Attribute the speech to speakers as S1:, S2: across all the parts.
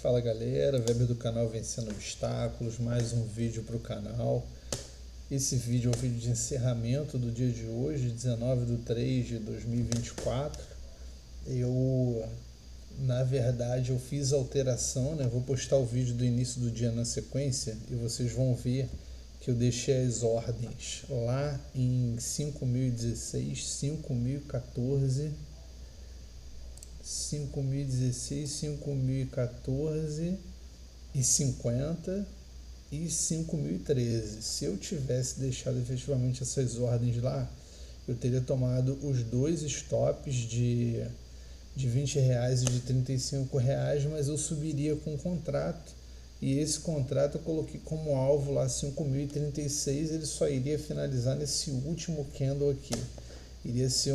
S1: Fala galera, Weber do canal Vencendo Obstáculos, mais um vídeo para o canal. Esse vídeo é o vídeo de encerramento do dia de hoje, 19/3/2024. Na verdade, eu fiz alteração, né? Vou postar o vídeo do início do dia na sequência e vocês vão ver que eu deixei as ordens lá em 5.016, 5.014... 5.016, 5.014 e 50 e 5.013. Se eu tivesse deixado efetivamente essas ordens lá, eu teria tomado os dois stops de R$20 e de R$35, mas eu subiria com o contrato, e esse contrato eu coloquei como alvo lá 5.036. Ele só iria finalizar nesse último candle aqui. Iria ser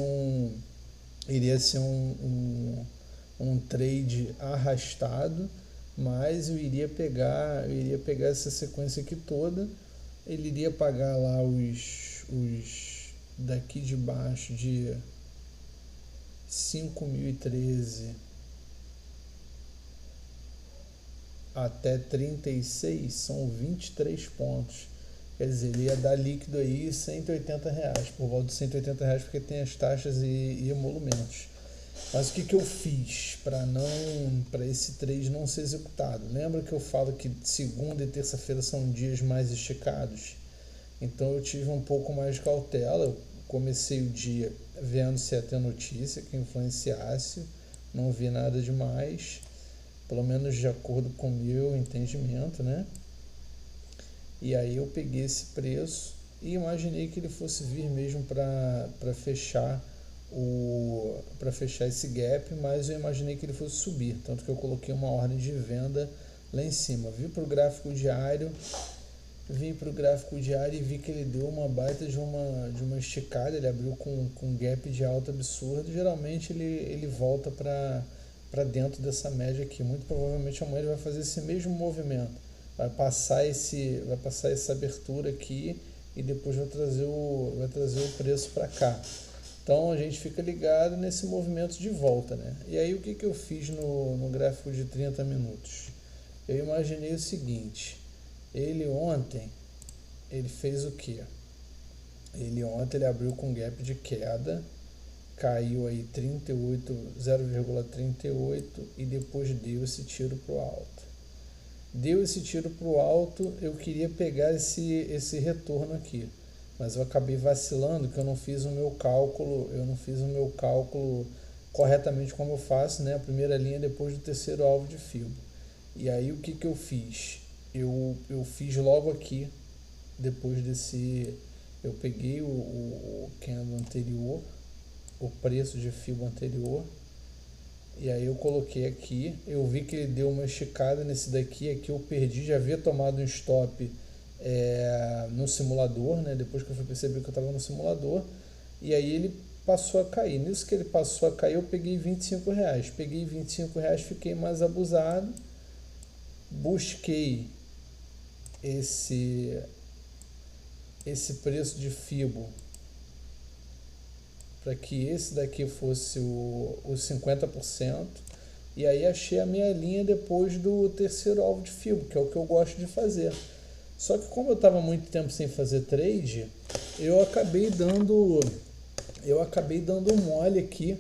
S1: um trade arrastado, mas eu iria pegar essa sequência aqui toda. Ele iria pagar lá os daqui de baixo de 5.013 até 36, são 23 pontos. Quer dizer, ele ia dar líquido aí R$180, por volta de R$180, porque tem as taxas e emolumentos. Mas o que eu fiz para esse trade não ser executado? Lembra que eu falo que segunda e terça-feira são dias mais esticados? Então eu tive um pouco mais de cautela. Eu comecei o dia vendo se ia ter notícia que influenciasse, não vi nada demais, pelo menos de acordo com o meu entendimento, né? E aí eu peguei esse preço e imaginei que ele fosse vir mesmo para fechar esse gap, mas eu imaginei que ele fosse subir, tanto que eu coloquei uma ordem de venda lá em cima. Vim para o gráfico diário e vi que ele deu uma baita de uma esticada. Ele abriu com gap de alta absurdo. Geralmente ele volta para dentro dessa média aqui. Muito provavelmente amanhã ele vai fazer esse mesmo movimento. Vai passar essa abertura aqui e depois vai trazer o preço para cá. Então a gente fica ligado nesse movimento de volta, né? E aí o que eu fiz no gráfico de 30 minutos? Eu imaginei o seguinte: ontem ele fez o quê? Ontem ele abriu com gap de queda, caiu aí 0,38 e depois deu esse tiro para o alto. Eu queria pegar esse retorno aqui, mas eu acabei vacilando, que eu não fiz o meu cálculo corretamente como eu faço, né? A primeira linha depois do terceiro alvo de Fibo. E aí o que eu fiz? Eu fiz logo aqui, depois desse, eu peguei o candle anterior, o preço de Fibo anterior, e aí eu coloquei aqui. Eu vi que ele deu uma esticada nesse daqui, aqui eu perdi, já havia tomado um stop no simulador, né? Depois que eu fui perceber que eu estava no simulador, e aí ele passou a cair. Nisso que ele passou a cair, eu peguei R$25. Peguei R$25, fiquei mais abusado, busquei esse preço de Fibo para que esse daqui fosse o 50%, e aí achei a minha linha depois do terceiro alvo de Fibo, que é o que eu gosto de fazer. Só que como eu estava muito tempo sem fazer trade, eu acabei dando um mole aqui,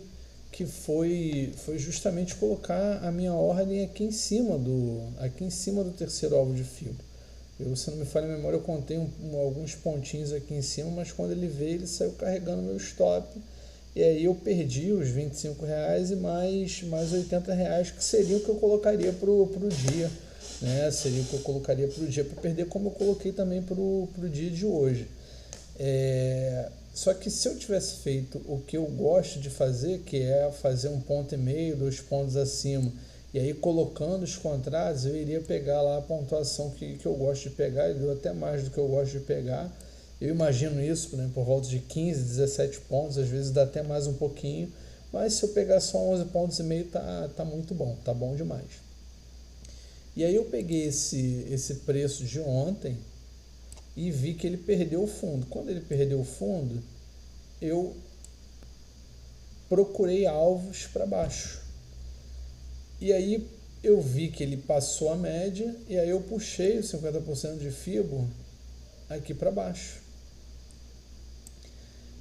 S1: que foi justamente colocar a minha ordem aqui em cima do terceiro alvo de Fibo. Se não me falha a memória, eu contei alguns pontinhos aqui em cima, mas quando ele veio, ele saiu carregando meu stop, e aí eu perdi os R$25 e mais R$80, que seria o que eu colocaria pro dia, né? Seria o que eu colocaria pro dia para perder, como eu coloquei também pro dia de hoje. Só que se eu tivesse feito o que eu gosto de fazer, que é fazer 1,5 ponto, 2 pontos acima, e aí colocando os contratos, eu iria pegar lá a pontuação que eu gosto de pegar. Ele deu até mais do que eu gosto de pegar. Eu imagino isso, né, por volta de 15, 17 pontos, às vezes dá até mais um pouquinho, mas se eu pegar só 11,5 pontos, tá muito bom, tá bom demais. E aí eu peguei esse preço de ontem e vi que ele perdeu o fundo. Quando ele perdeu o fundo, eu procurei alvos para baixo. E aí eu vi que ele passou a média e aí eu puxei os 50% de FIBO aqui para baixo.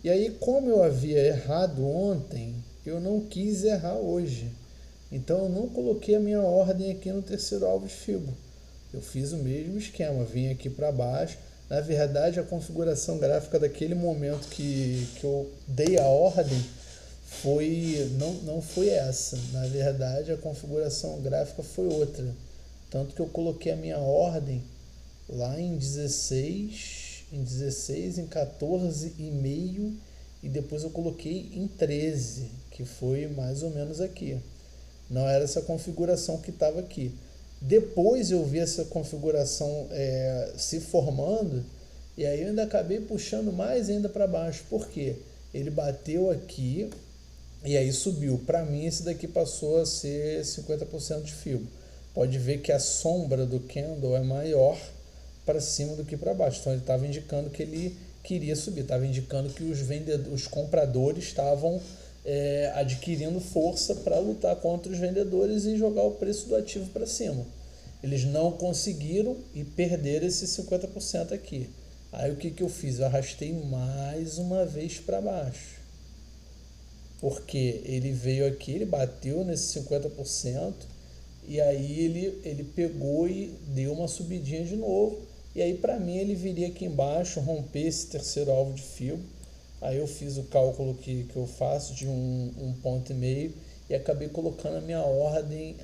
S1: E aí, como eu havia errado ontem, eu não quis errar hoje. Então eu não coloquei a minha ordem aqui no terceiro alvo de FIBO. Eu fiz o mesmo esquema, vim aqui para baixo. Na verdade, a configuração gráfica daquele momento que eu dei a ordem não foi essa. Na verdade, a configuração gráfica foi outra. Tanto que eu coloquei a minha ordem lá em 16, em 14,5 e depois eu coloquei em 13, que foi mais ou menos aqui. Não era essa configuração que estava aqui. Depois eu vi essa configuração se formando e aí eu ainda acabei puxando mais ainda para baixo. Por quê? Ele bateu aqui e aí subiu. Para mim esse daqui passou a ser 50% de FIBO. Pode ver que a sombra do candle é maior para cima do que para baixo. Então ele estava indicando que ele queria subir, estava indicando que os compradores estavam adquirindo força para lutar contra os vendedores e jogar o preço do ativo para cima. Eles não conseguiram e perderam esses 50% aqui. Aí o que eu fiz? Eu arrastei mais uma vez para baixo. Porque ele veio aqui, ele bateu nesse 50%, e aí ele pegou e deu uma subidinha de novo. E aí para mim ele viria aqui embaixo, romper esse terceiro alvo de FIBO. Aí eu fiz o cálculo que eu faço de 1,5 ponto e acabei colocando a minha ordem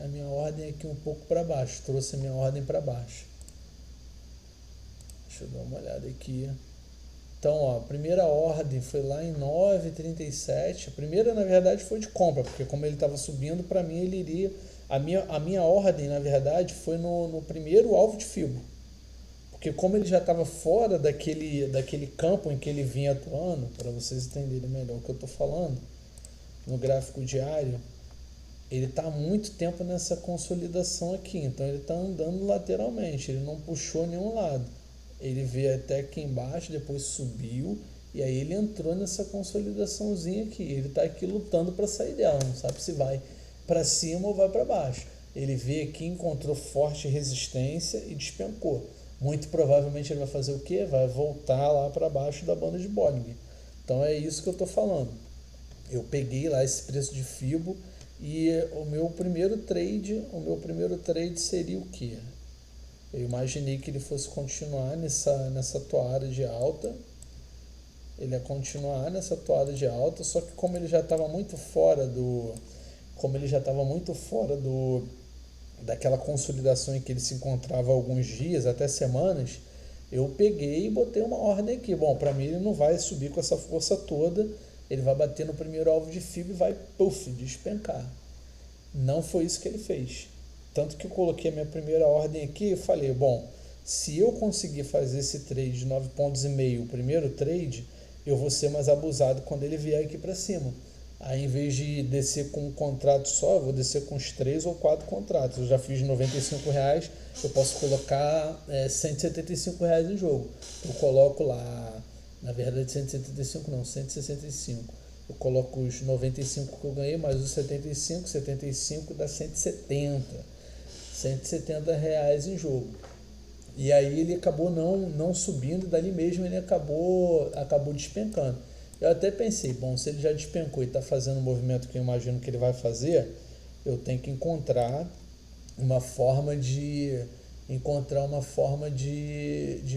S1: aqui um pouco para baixo. Trouxe a minha ordem para baixo. Deixa eu dar uma olhada aqui. Então, ó, a primeira ordem foi lá em 9,37. A primeira, na verdade, foi de compra, porque como ele estava subindo, para mim ele iria... A minha ordem, na verdade, foi no primeiro alvo de FIBO. Porque como ele já estava fora daquele campo em que ele vinha atuando, para vocês entenderem melhor o que eu estou falando, no gráfico diário, ele está há muito tempo nessa consolidação aqui. Então ele está andando lateralmente, ele não puxou nenhum lado. Ele veio até aqui embaixo, depois subiu, e aí ele entrou nessa consolidaçãozinha aqui. Ele está aqui lutando para sair dela, não sabe se vai para cima ou vai para baixo. Ele veio aqui, encontrou forte resistência e despencou. Muito provavelmente ele vai fazer o quê? Vai voltar lá para baixo da banda de Bollinger. Então é isso que eu estou falando. Eu peguei lá esse preço de FIBO e o meu primeiro trade seria o quê? Eu imaginei que ele fosse continuar nessa toada de alta. Ele ia continuar nessa toada de alta, só que como ele já estava muito fora daquela consolidação em que ele se encontrava há alguns dias, até semanas, eu peguei e botei uma ordem aqui. Bom, para mim ele não vai subir com essa força toda, ele vai bater no primeiro alvo de FIBO e vai, despencar. Não foi isso que ele fez. Tanto que eu coloquei a minha primeira ordem aqui e falei, bom, se eu conseguir fazer esse trade de 9,5 pontos, o primeiro trade, eu vou ser mais abusado quando ele vier aqui para cima. Aí, em vez de descer com um contrato só, eu vou descer com uns 3 ou 4 contratos. Eu já fiz R$95, eu posso colocar R$175 em jogo. Eu coloco lá, na verdade 175 não, 165. Eu coloco os 95 que eu ganhei, mais os 75 dá 170. R$170 em jogo. E aí ele acabou não subindo, e dali mesmo ele acabou despencando. Eu até pensei, bom, se ele já despencou e está fazendo o movimento que eu imagino que ele vai fazer, eu tenho que encontrar uma forma de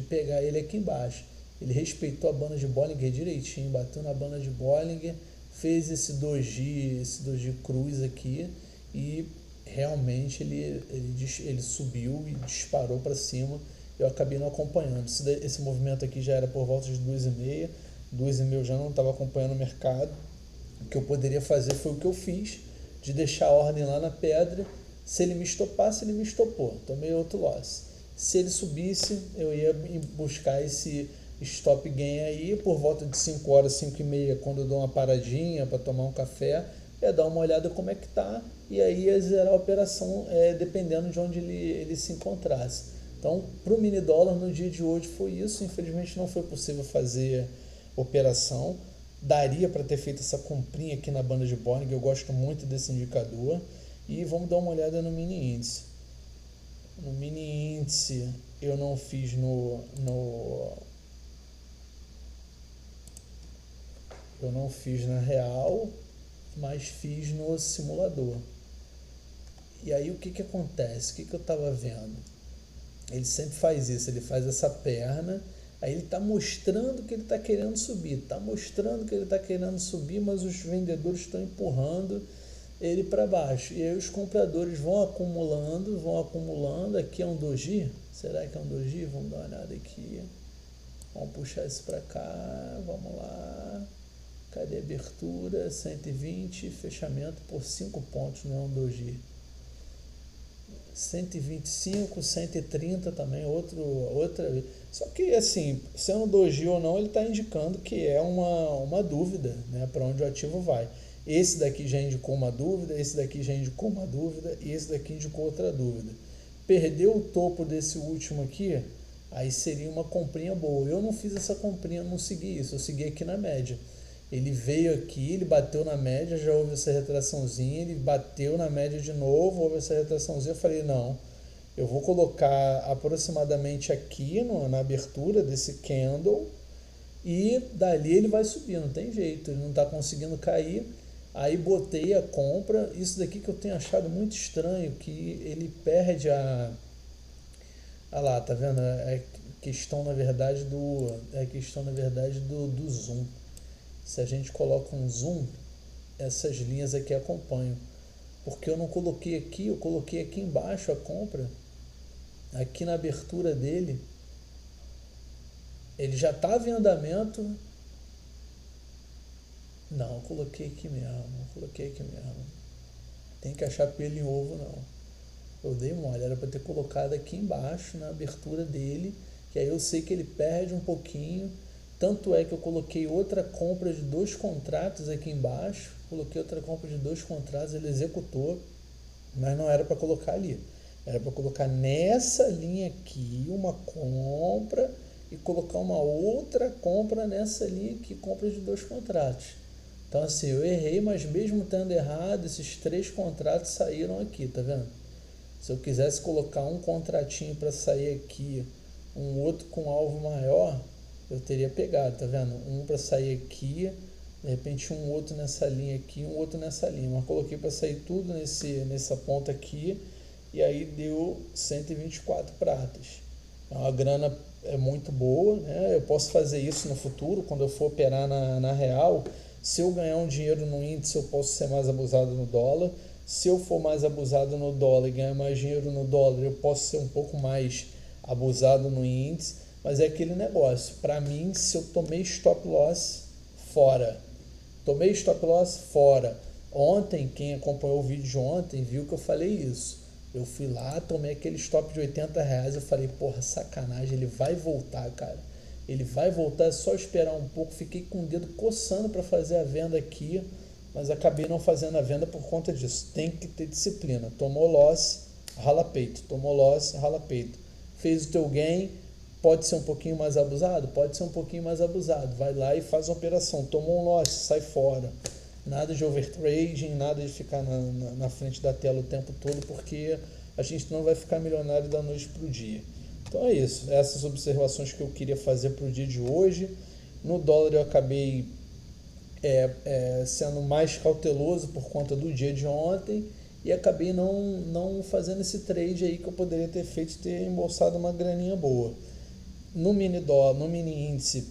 S1: pegar ele aqui embaixo. Ele respeitou a banda de Bollinger direitinho, bateu na banda de Bollinger, fez esse doji cruz aqui e realmente ele subiu e disparou para cima. Eu acabei não acompanhando. Esse movimento aqui já era por volta de 2,5. 2,5 eu já não estava acompanhando o mercado. O que eu poderia fazer foi o que eu fiz, de deixar a ordem lá na pedra. Se ele me estopasse, ele me estopou. Tomei outro loss. Se ele subisse, eu ia buscar esse stop gain aí por volta de 5 horas, 5h30, quando eu dou uma paradinha para tomar um café, ia dar uma olhada como é que tá, e aí ia zerar a operação dependendo de onde ele se encontrasse. Então, para o mini dólar no dia de hoje foi isso. Infelizmente não foi possível fazer operação. Daria para ter feito essa comprinha aqui na banda de Bollinger. Eu gosto muito desse indicador. E vamos dar uma olhada no mini índice. No mini índice eu não fiz eu não fiz na real, mas fiz no simulador. E aí o que que acontece? O que que eu estava vendo? Ele sempre faz isso, ele faz essa perna, aí ele está mostrando que ele está querendo subir, mas os vendedores estão empurrando ele para baixo. E aí os compradores vão acumulando. Aqui é um doji? Será que é um doji? Vamos dar uma olhada aqui. Vamos puxar isso para cá, vamos lá. Cadê a abertura? 120, fechamento por 5 pontos, não é um doji. 125, 130 também, outra. Só que assim, sendo doji ou não, ele está indicando que é uma dúvida, né, para onde o ativo vai. Esse daqui já indicou uma dúvida, esse daqui já indicou uma dúvida e esse daqui indicou outra dúvida. Perdeu o topo desse último aqui, aí seria uma comprinha boa. Eu não fiz essa comprinha, não segui isso, eu segui aqui na média. Ele veio aqui, ele bateu na média, já houve essa retraçãozinha, ele bateu na média de novo, houve essa retraçãozinha, eu falei, não, eu vou colocar aproximadamente aqui na abertura desse candle e dali ele vai subir, não tem jeito, ele não está conseguindo cair. Aí botei a compra, isso daqui que eu tenho achado muito estranho, que ele perde ah lá, tá vendo? É questão na verdade do zoom. Se a gente coloca um zoom, essas linhas aqui acompanham. Porque eu não coloquei aqui, eu coloquei aqui embaixo a compra, aqui na abertura dele, ele já estava em andamento. Não, eu coloquei aqui mesmo. Tem que achar pelo em ovo, não. Eu dei mole, era para ter colocado aqui embaixo, na abertura dele, que aí eu sei que ele perde um pouquinho. Tanto é que eu coloquei outra compra de 2 contratos aqui embaixo, ele executou, mas não era para colocar ali. Era para colocar nessa linha aqui uma compra e colocar uma outra compra nessa linha aqui, compra de 2 contratos. Então assim, eu errei, mas mesmo tendo errado, esses 3 contratos saíram aqui, tá vendo? Se eu quisesse colocar um contratinho para sair aqui, um outro com alvo maior, eu teria pegado, tá vendo? Um para sair aqui, de repente um outro nessa linha aqui, um outro nessa linha. Mas coloquei para sair tudo nessa ponta aqui, e aí deu 124 pratas. A grana é muito boa, né? Eu posso fazer isso no futuro, quando eu for operar na real. Se eu ganhar um dinheiro no índice, eu posso ser mais abusado no dólar. Se eu for mais abusado no dólar e ganhar mais dinheiro no dólar, eu posso ser um pouco mais abusado no índice. Mas é aquele negócio. Para mim, se eu tomei stop loss, fora. Ontem, quem acompanhou o vídeo de ontem, viu que eu falei isso. Eu fui lá, tomei aquele stop de R$ 80. Eu falei, porra, sacanagem, ele vai voltar, cara. Ele vai voltar, é só esperar um pouco. Fiquei com o dedo coçando para fazer a venda aqui, mas acabei não fazendo a venda por conta disso. Tem que ter disciplina. Tomou loss, rala peito. Fez o teu gain, pode ser um pouquinho mais abusado? Pode ser um pouquinho mais abusado. Vai lá e faz uma operação. Tomou um loss, sai fora. Nada de overtrading, nada de ficar na frente da tela o tempo todo, porque a gente não vai ficar milionário da noite para o dia. Então é isso, essas observações que eu queria fazer para o dia de hoje. No dólar eu acabei sendo mais cauteloso por conta do dia de ontem e acabei não fazendo esse trade aí que eu poderia ter feito e ter embolsado uma graninha boa. No mini índice,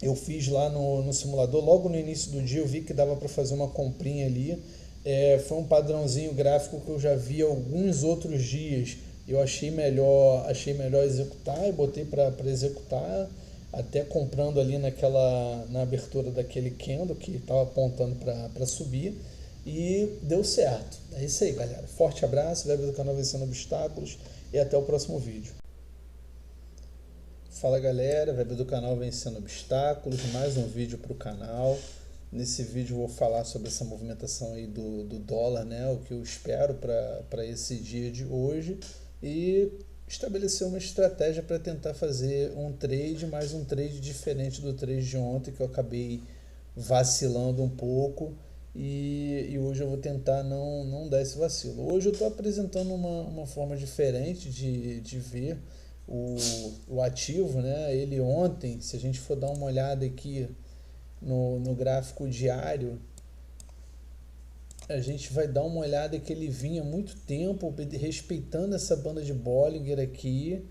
S1: eu fiz lá no simulador, logo no início do dia eu vi que dava para fazer uma comprinha ali. Foi um padrãozinho gráfico que eu já vi alguns outros dias. Eu achei melhor executar e botei para executar, até comprando ali na abertura daquele candle que estava apontando para subir, e deu certo. É isso aí, galera. Forte abraço, Weber do canal Vencendo Obstáculos, e até o próximo vídeo. Fala, galera, Weber do canal Vencendo Obstáculos, mais um vídeo para o canal. Nesse vídeo eu vou falar sobre essa movimentação aí do dólar, né? O que eu espero para esse dia de hoje, e estabelecer uma estratégia para tentar fazer um trade diferente do trade de ontem, que eu acabei vacilando um pouco e hoje eu vou tentar não dar esse vacilo. Hoje eu estou apresentando uma forma diferente de ver o ativo, né? Ele ontem, se a gente for dar uma olhada aqui no gráfico diário, a gente vai dar uma olhada que ele vinha muito tempo respeitando essa banda de Bollinger aqui,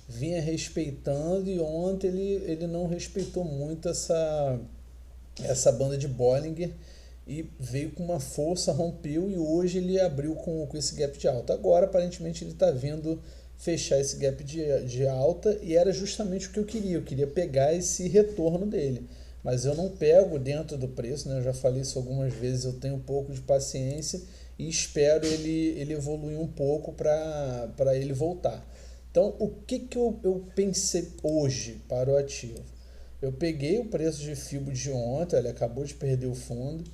S1: vinha respeitando, e ontem ele não respeitou muito essa banda de Bollinger e veio com uma força, rompeu, e hoje ele abriu com esse gap de alta. Agora aparentemente ele está vindo fechar esse gap de alta, e era justamente o que eu queria pegar esse retorno dele. Mas eu não pego dentro do preço, né? Eu já falei isso algumas vezes, eu tenho um pouco de paciência e espero ele evoluir um pouco para ele voltar. Então, o que eu pensei hoje para o ativo? Eu peguei o preço de FIBO de ontem, ele acabou de perder o fundo.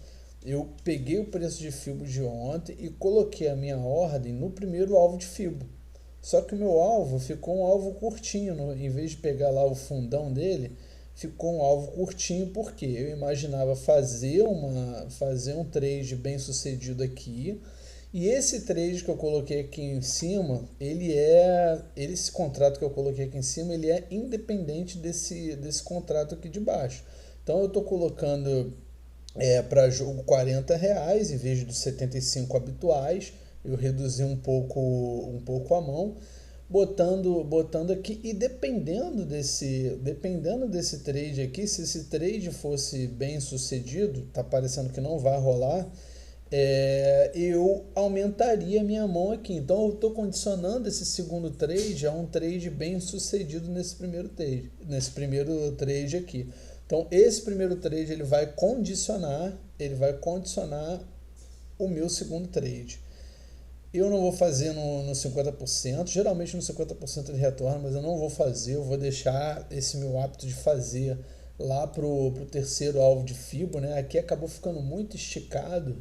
S1: Eu peguei o preço de FIBO de ontem e coloquei a minha ordem no primeiro alvo de FIBO. Só que o meu alvo ficou um alvo curtinho, em vez de pegar lá o fundão dele, ficou um alvo curtinho, porque eu imaginava fazer um trade bem sucedido aqui, e esse trade que eu coloquei aqui em cima, esse contrato que eu coloquei aqui em cima, ele é independente desse contrato aqui de baixo. Então eu estou colocando para jogo R$ 40 em vez dos 75 habituais. Eu reduzi um pouco a mão, botando aqui, e dependendo desse trade aqui, se esse trade fosse bem sucedido, tá parecendo que não vai rolar, eu aumentaria minha mão aqui. Então eu estou condicionando esse segundo trade a um trade bem sucedido nesse primeiro trade aqui. Então esse primeiro trade ele vai condicionar o meu segundo trade. Eu não vou fazer no 50%, geralmente no 50% ele retorna, mas eu não vou fazer, eu vou deixar esse meu hábito de fazer lá pro terceiro alvo de FIBO, né? Aqui acabou ficando muito esticado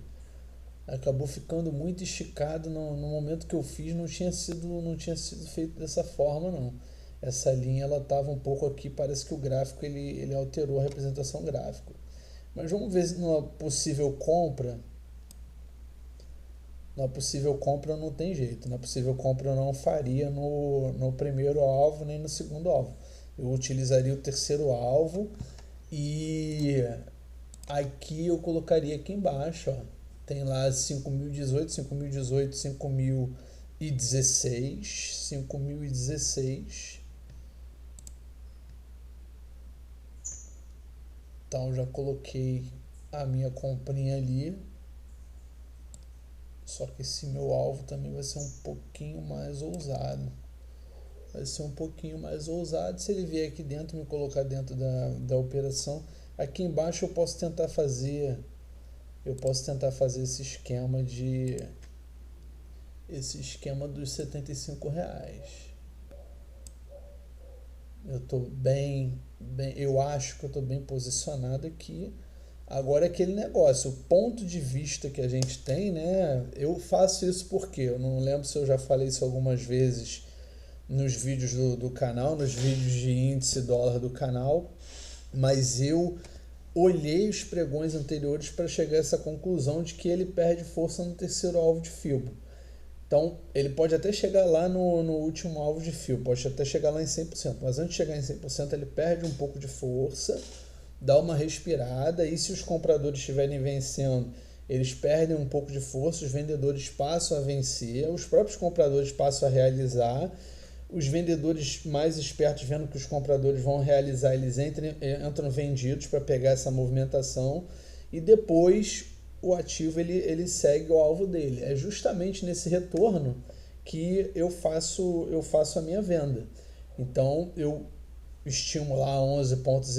S1: no momento que eu fiz, não tinha sido feito dessa forma, não. Essa linha ela estava um pouco aqui, parece que o gráfico ele alterou a representação gráfica. Mas vamos ver se numa possível compra. Na possível compra não tem jeito. Na possível compra eu não faria no primeiro alvo nem no segundo alvo. Eu utilizaria o terceiro alvo, e aqui eu colocaria aqui embaixo, ó. Tem lá 5.018, 5.018, 5.016, 5.016. Então já coloquei a minha comprinha ali. Só que esse meu alvo também vai ser um pouquinho mais ousado. Se ele vier aqui dentro, me colocar dentro da operação. Aqui embaixo eu posso tentar fazer esse esquema dos R$ 75. Eu acho que eu estou bem posicionado aqui. Agora, aquele negócio, o ponto de vista que a gente tem, né? Eu faço isso porque eu não lembro se eu já falei isso algumas vezes nos vídeos do canal, nos vídeos de índice dólar do canal, mas eu olhei os pregões anteriores para chegar a essa conclusão de que ele perde força no terceiro alvo de FIBO. Então, ele pode até chegar lá no último alvo de FIBO, pode até chegar lá em 100%, mas antes de chegar em 100%, ele perde um pouco de força, dá uma respirada, e se os compradores estiverem vencendo, eles perdem um pouco de força, os vendedores passam a vencer, os próprios compradores passam a realizar, os vendedores mais espertos, vendo que os compradores vão realizar, eles entram vendidos para pegar essa movimentação, e depois o ativo ele segue o alvo dele. É justamente nesse retorno que eu faço a minha venda. Então eu estimo lá 11,5 pontos,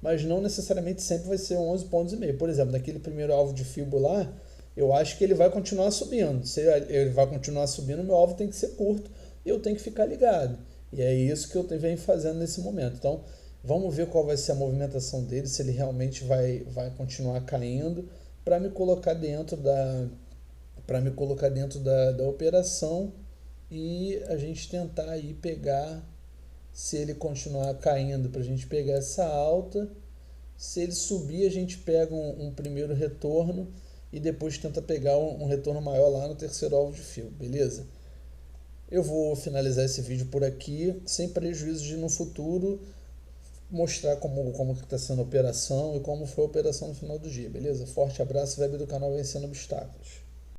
S1: mas não necessariamente sempre vai ser 11,5 pontos. Por exemplo, naquele primeiro alvo de FIBO lá, eu acho que ele vai continuar subindo. Se ele vai continuar subindo, meu alvo tem que ser curto e eu tenho que ficar ligado. E é isso que eu venho fazendo nesse momento. Então, vamos ver qual vai ser a movimentação dele, se ele realmente vai continuar caindo, para me colocar dentro da operação, e a gente tentar aí pegar, se ele continuar caindo, para a gente pegar essa alta. Se ele subir, a gente pega um primeiro retorno e depois tenta pegar um retorno maior lá no terceiro alvo de fio, beleza? Eu vou finalizar esse vídeo por aqui, sem prejuízo de no futuro mostrar como está sendo a operação e como foi a operação no final do dia, beleza? Forte abraço, web do canal Vencendo Obstáculos.